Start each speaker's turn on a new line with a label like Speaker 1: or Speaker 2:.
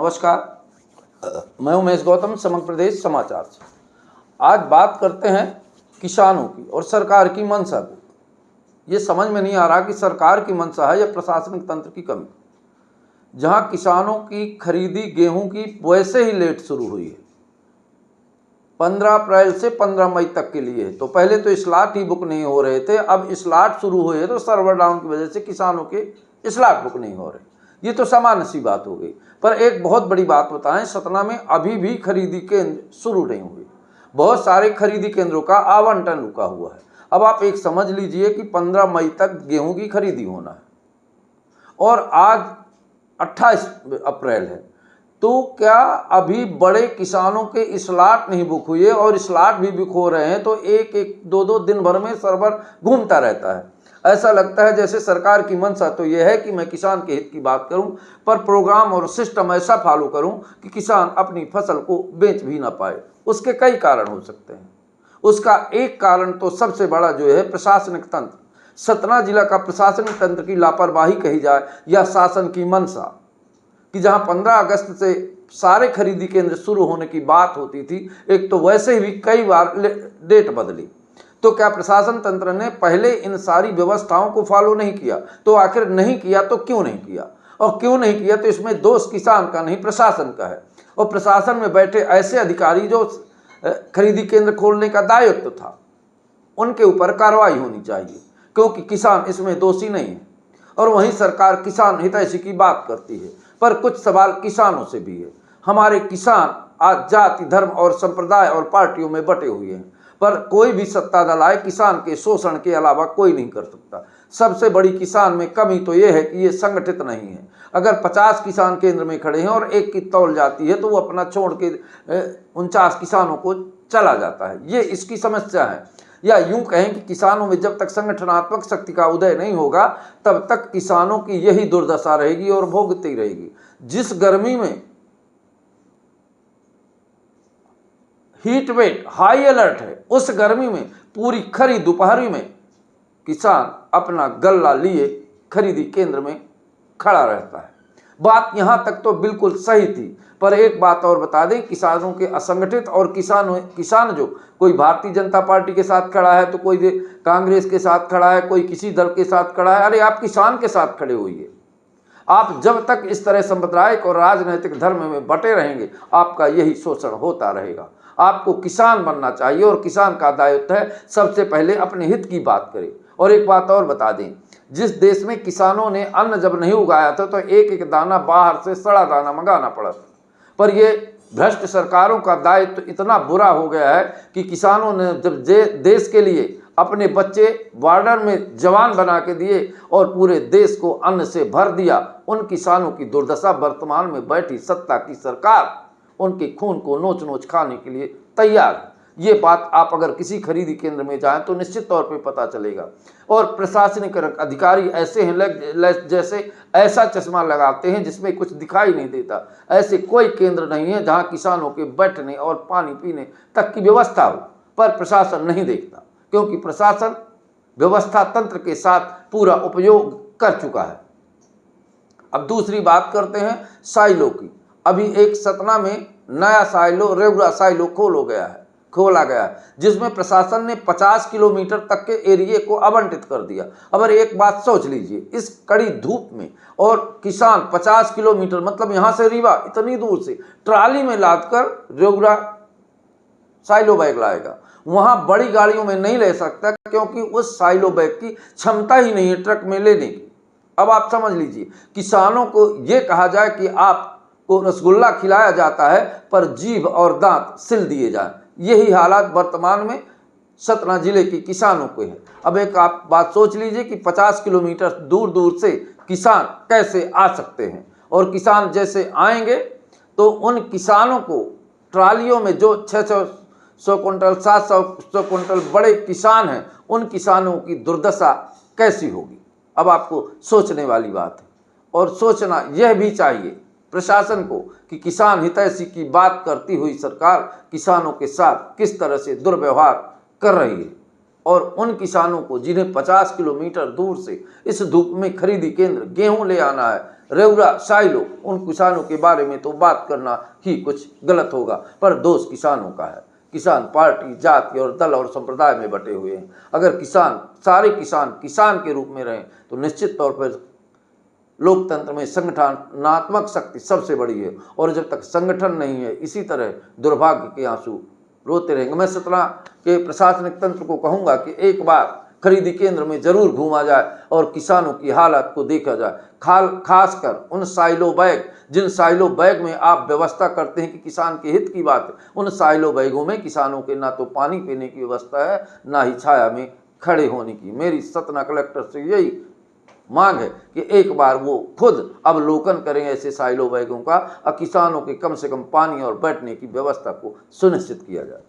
Speaker 1: नमस्कार, मैं उमेश गौतम, समग्र प्रदेश समाचार से। आज बात करते हैं किसानों की और सरकार की मंशा की। ये समझ में नहीं आ रहा कि सरकार की मंशा है या प्रशासनिक तंत्र की कमी। जहां किसानों की खरीदी गेहूं की वैसे ही लेट शुरू हुई है, 15 अप्रैल से 15 मई तक के लिए है। तो पहले तो स्लॉट ही बुक नहीं हो रहे थे, अब स्लॉट शुरू हुए तो सर्वर डाउन की वजह से किसानों के स्लॉट बुक नहीं हो रहे। ये तो सामान्य सी बात हो गई। पर एक बहुत बड़ी बात बताएं, सतना में अभी भी खरीदी केंद्र शुरू नहीं हुए। बहुत सारे खरीदी केंद्रों का आवंटन रुका हुआ है। अब आप एक समझ लीजिए कि 15 मई तक गेहूं की खरीदी होना है और आज 28 अप्रैल है। तो क्या अभी बड़े किसानों के स्लॉट नहीं बुक हुए और स्लॉट भी बुक हो रहे हैं तो एक एक दो दो दिन भर में सर्वर घूमता रहता है। ऐसा लगता है जैसे सरकार की मंशा तो यह है कि मैं किसान के हित की बात करूं, पर प्रोग्राम और सिस्टम ऐसा फॉलो करूं कि किसान अपनी फसल को बेच भी ना पाए। उसके कई कारण हो सकते हैं। उसका एक कारण तो सबसे बड़ा जो है प्रशासनिक तंत्र, सतना जिला का प्रशासनिक तंत्र की लापरवाही कही जाए या शासन की मंशा कि जहां 15 अगस्त से सारे खरीदी केंद्र शुरू होने की बात होती थी, एक तो वैसे भी कई बार डेट बदली। तो क्या प्रशासन तंत्र ने पहले इन सारी व्यवस्थाओं को फॉलो नहीं किया? तो आखिर नहीं किया तो क्यों नहीं किया? और क्यों नहीं किया तो इसमें दोष किसान का नहीं, प्रशासन का है। और प्रशासन में बैठे ऐसे अधिकारी जो खरीदी केंद्र खोलने का दायित्व था, उनके ऊपर कार्रवाई होनी चाहिए, क्योंकि किसान इसमें दोषी नहीं है। और वहीं सरकार किसान हितैषी की बात करती है, पर कुछ सवाल किसानों से भी है। हमारे किसान आज जाति, धर्म और संप्रदाय और पार्टियों में बटे हुए हैं, पर कोई भी सत्ता दल आए किसान के शोषण के अलावा कोई नहीं कर सकता। सबसे बड़ी किसान में कमी तो यह है कि ये संगठित नहीं है। अगर 50 किसान केंद्र में खड़े हैं और एक की तौल जाती है तो वो अपना छोड़ के 49 किसानों को चला जाता है। ये इसकी समस्या है। या यूं कहें कि किसानों में जब तक संगठनात्मक शक्ति का उदय नहीं होगा तब तक किसानों की यही दुर्दशा रहेगी और भोगती रहेगी। जिस गर्मी में हीट वेव हाई अलर्ट है, उस गर्मी में पूरी खरी दोपहरी में किसान अपना गल्ला लिए खरीदी केंद्र में खड़ा रहता है। बात यहां तक तो बिल्कुल सही थी, पर एक बात और बता दें, किसानों के असंगठित और किसान जो कोई भारतीय जनता पार्टी के साथ खड़ा है तो कोई कांग्रेस के साथ खड़ा है, कोई किसी दल के साथ खड़ा है। अरे आप किसान के साथ खड़े होइए। आप जब तक इस तरह सांप्रदायिक और राजनीतिक धर्म में बटे रहेंगे आपका यही शोषण होता रहेगा। आपको किसान बनना चाहिए और किसान का दायित्व है सबसे पहले अपने हित की बात करें। और एक बात और बता दें, जिस देश में किसानों ने अन्न जब नहीं उगाया था तो एक एक दाना बाहर से सड़ा दाना मंगाना पड़ा था। पर ये भ्रष्ट सरकारों का दायित्व इतना बुरा हो गया है कि किसानों ने जब देश के लिए अपने बच्चे बॉर्डर में जवान बना के दिए और पूरे देश को अन्न से भर दिया, उन किसानों की दुर्दशा वर्तमान में बैठी सत्ता की सरकार उनके खून को नोच नोच खाने के लिए तैयार है। ये बात आप अगर किसी खरीदी केंद्र में जाएं तो निश्चित तौर पे पता चलेगा। और प्रशासनिक अधिकारी ऐसे हैं जैसे ऐसा चश्मा लगाते हैं जिसमें कुछ दिखाई नहीं देता। ऐसे कोई केंद्र नहीं है जहां किसानों के बैठने और पानी पीने तक की व्यवस्था हो, पर प्रशासन नहीं देखता, क्योंकि प्रशासन व्यवस्था तंत्र के साथ पूरा उपयोग कर चुका है। अब दूसरी बात करते हैं साइलो की। अभी एक सतना में नया साइलो, रेगुलर साइलो खोला गया है, जिसमें प्रशासन ने 50 किलोमीटर तक के एरिया को आवंटित कर दिया। अब एक बात सोच लीजिए, इस कड़ी धूप में और किसान 50 किलोमीटर मतलब यहां से रीवा इतनी दूर से ट्राली में लादकर रेगुलर साइलो बैग लाएगा। वहां बड़ी गाड़ियों में नहीं ले सकता, क्योंकि उस साइलो बैग की क्षमता ही नहीं है ट्रक में लेने की। अब आप समझ लीजिए, किसानों को यह कहा जाए कि आपको रसगुल्ला खिलाया जाता है पर जीभ और दांत सिल दिए जाए, यही हालात वर्तमान में सतना जिले के किसानों को है। अब एक आप बात सोच लीजिए कि 50 किलोमीटर दूर दूर से किसान कैसे आ सकते हैं, और किसान जैसे आएंगे तो उन किसानों को ट्रालियों में जो 600 क्विंटल 700 क्विंटल बड़े किसान हैं, उन किसानों की दुर्दशा कैसी होगी। अब आपको सोचने वाली बात है। और सोचना यह भी चाहिए प्रशासन को कि किसान हितैषी की बात करती हुई सरकार किसानों के साथ किस तरह से दुर्व्यवहार कर रही है। और उन किसानों को जिन्हें 50 किलोमीटर दूर से इस धूप में खरीदी केंद्र गेहूं ले आना है, रेउरा साइलो, उन किसानों के बारे में तो बात करना ही कुछ गलत होगा, पर दोष किसानों का है। किसान पार्टी, जाति और दल और संप्रदाय में बटे हुए हैं। अगर सारे किसान के रूप में रहें तो निश्चित तौर पर लोकतंत्र में संगठनात्मक शक्ति सबसे बड़ी है, और जब तक संगठन नहीं है इसी तरह दुर्भाग्य के आंसू रोते रहेंगे। मैं सतना के प्रशासनिक तंत्र को कहूंगा कि एक बार खरीदी केंद्र में जरूर घूमा जाए और किसानों की हालत को देखा जाए, खासकर उन साइलो बैग, जिन साइलो बैग में आप व्यवस्था करते हैं कि किसान के हित की बात है, उन साइलो बैगों में किसानों के ना तो पानी पीने की व्यवस्था है, ना ही छाया में खड़े होने की। मेरी सतना कलेक्टर से यही मांग है कि एक बार वो खुद अवलोकन करें ऐसे साइलो बैगों का, और किसानों के कम से कम पानी और बैठने की व्यवस्था को सुनिश्चित किया जाए।